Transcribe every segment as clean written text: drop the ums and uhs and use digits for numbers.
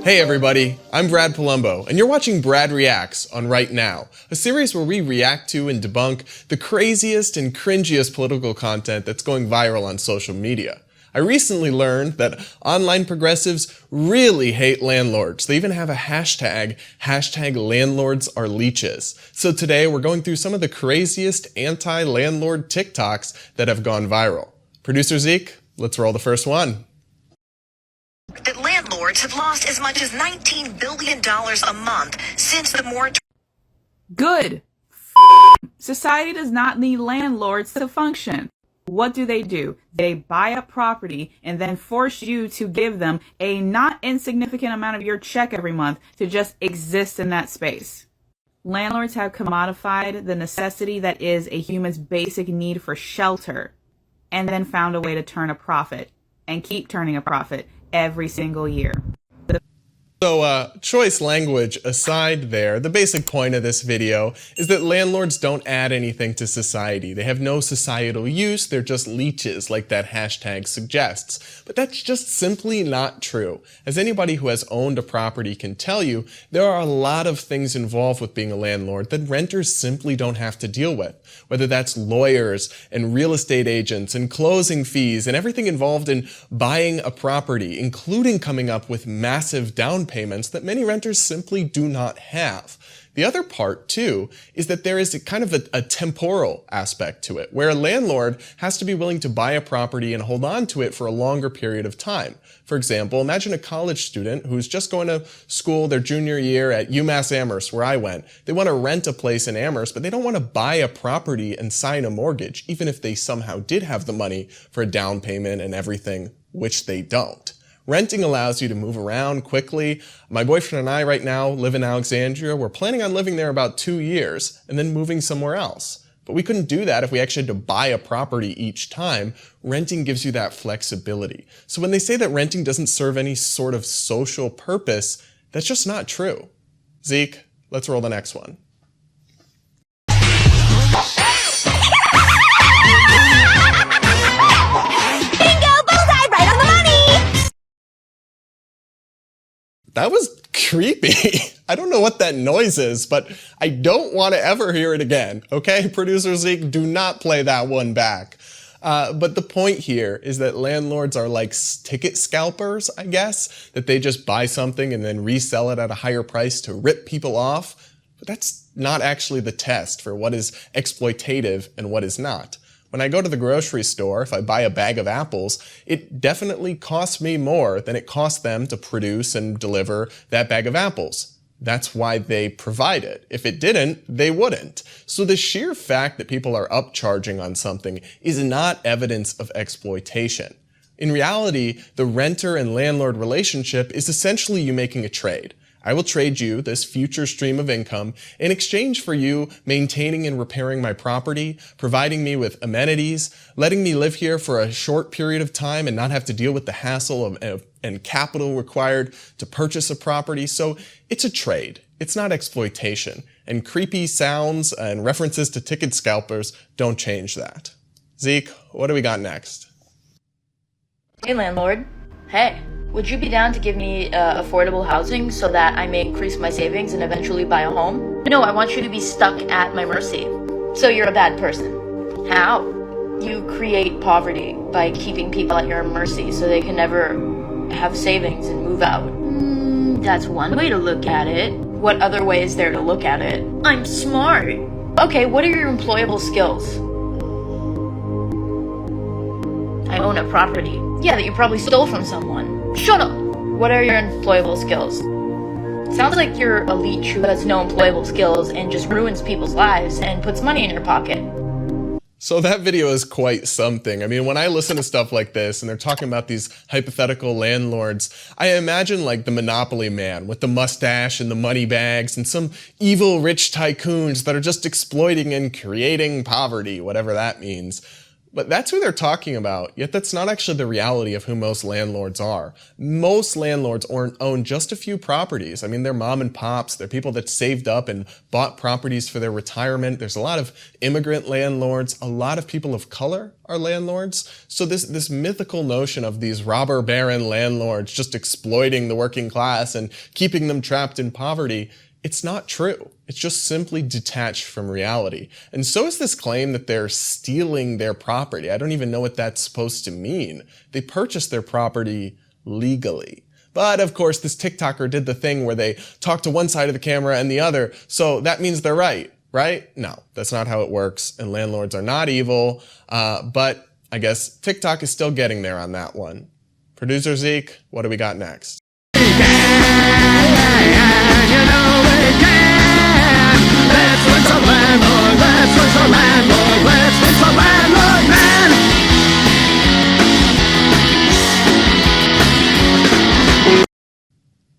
Hey everybody, I'm Brad Palumbo, and you're watching BradReacts on Right Now, a series where we react to and debunk the craziest and cringiest political content that's going viral on social media. I recently learned that online progressives really hate landlords. They even have a hashtag Landlords Are Leeches. So today we're going through some of the craziest anti-landlord TikToks that have gone viral. Producer Zeke, let's roll the first one. That landlords have lost as much as $19 billion a month since the moratorium. Good. Society does not need landlords to function. What do? They buy up property and then force you to give them a not insignificant amount of your check every month to just exist in that space. Landlords have commodified the necessity that is a human's basic need for shelter and then found a way to turn a profit and keep turning a profit every single year. So choice language aside there, the basic point of this video is that landlords don't add anything to society. They have no societal use, they're just leeches like that hashtag suggests. But that's just simply not true. As anybody who has owned a property can tell you, there are a lot of things involved with being a landlord that renters simply don't have to deal with. Whether that's lawyers and real estate agents and closing fees and everything involved in buying a property, including coming up with massive down payments that many renters simply do not have. The other part, too, is that there is kind of a temporal aspect to it, where a landlord has to be willing to buy a property and hold on to it for a longer period of time. For example, imagine a college student who's just going to school their junior year at UMass Amherst, where I went. They want to rent a place in Amherst, but they don't want to buy a property and sign a mortgage, even if they somehow did have the money for a down payment and everything, which they don't. Renting allows you to move around quickly. My boyfriend and I right now live in Alexandria. We're planning on living there about 2 years and then moving somewhere else. But we couldn't do that if we actually had to buy a property each time. Renting gives you that flexibility. So when they say that renting doesn't serve any sort of social purpose, that's just not true. Zeke, let's roll the next one. That was creepy. I don't know what that noise is, but I don't want to ever hear it again. Okay, producer Zeke, do not play that one back. But the point here is that landlords are like ticket scalpers, I guess, that they just buy something and then resell it at a higher price to rip people off. But that's not actually the test for what is exploitative and what is not. When I go to the grocery store, if I buy a bag of apples, it definitely costs me more than it costs them to produce and deliver that bag of apples. That's why they provide it. If it didn't, they wouldn't. So the sheer fact that people are upcharging on something is not evidence of exploitation. In reality, the renter and landlord relationship is essentially you making a trade. I will trade you this future stream of income in exchange for you maintaining and repairing my property, providing me with amenities, letting me live here for a short period of time and not have to deal with the hassle and capital required to purchase a property. So it's a trade. It's not exploitation. And creepy sounds and references to ticket scalpers don't change that. Zeke, what do we got next? Hey, landlord. Hey. Would you be down to give me affordable housing so that I may increase my savings and eventually buy a home? No, I want you to be stuck at my mercy. So you're a bad person. How? You create poverty by keeping people at your mercy so they can never have savings and move out. That's one way to look at it. What other way is there to look at it? I'm smart. Okay, what are your employable skills? I own a property. Yeah, that you probably stole from someone. Shut up! What are your employable skills? Sounds like you're a leech who has no employable skills and just ruins people's lives and puts money in your pocket. So that video is quite something. I mean, when I listen to stuff like this and they're talking about these hypothetical landlords, I imagine like the Monopoly man with the mustache and the money bags and some evil rich tycoons that are just exploiting and creating poverty, whatever that means. But that's who they're talking about, yet that's not actually the reality of who most landlords are. Most landlords own just a few properties. I mean, they're mom and pops, they're people that saved up and bought properties for their retirement. There's a lot of immigrant landlords, a lot of people of color are landlords. So this mythical notion of these robber baron landlords just exploiting the working class and keeping them trapped in poverty, it's not true. It's just simply detached from reality. And so is this claim that they're stealing their property. I don't even know what that's supposed to mean. They purchased their property legally. But of course, this TikToker did the thing where they talk to one side of the camera and the other, so that means they're right, right? No, that's not how it works, and landlords are not evil, but I guess TikTok is still getting there on that one. Producer Zeke, what do we got next?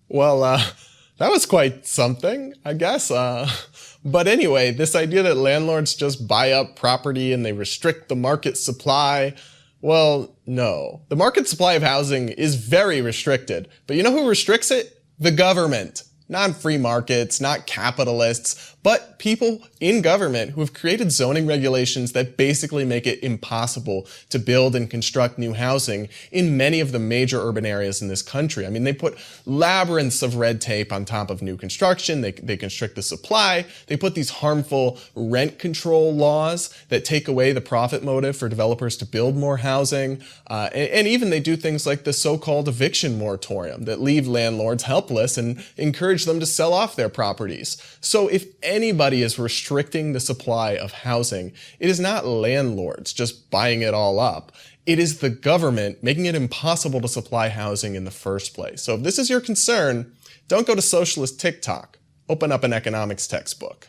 Well, that was quite something, I guess. But anyway, this idea that landlords just buy up property and they restrict the market supply, well, no. The market supply of housing is very restricted. But you know who restricts it? The government. Not free markets, not capitalists, but people in government who have created zoning regulations that basically make it impossible to build and construct new housing in many of the major urban areas in this country. I mean, they put labyrinths of red tape on top of new construction. They constrict the supply. They put these harmful rent control laws that take away the profit motive for developers to build more housing. And even they do things like the so-called eviction moratorium that leave landlords helpless and encourage them to sell off their properties. So if anybody is restricting the supply of housing, it is not landlords just buying it all up. It is the government making it impossible to supply housing in the first place. So if this is your concern, don't go to socialist TikTok. Open up an economics textbook.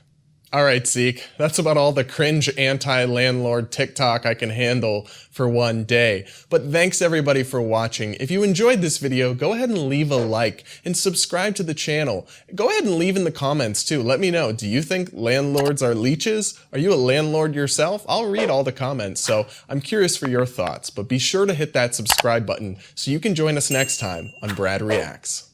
All right, Zeke, that's about all the cringe anti-landlord TikTok I can handle for one day. But thanks everybody for watching. If you enjoyed this video, go ahead and leave a like and subscribe to the channel. Go ahead and leave in the comments too. Let me know, do you think landlords are leeches? Are you a landlord yourself? I'll read all the comments, so I'm curious for your thoughts. But be sure to hit that subscribe button so you can join us next time on BradReacts.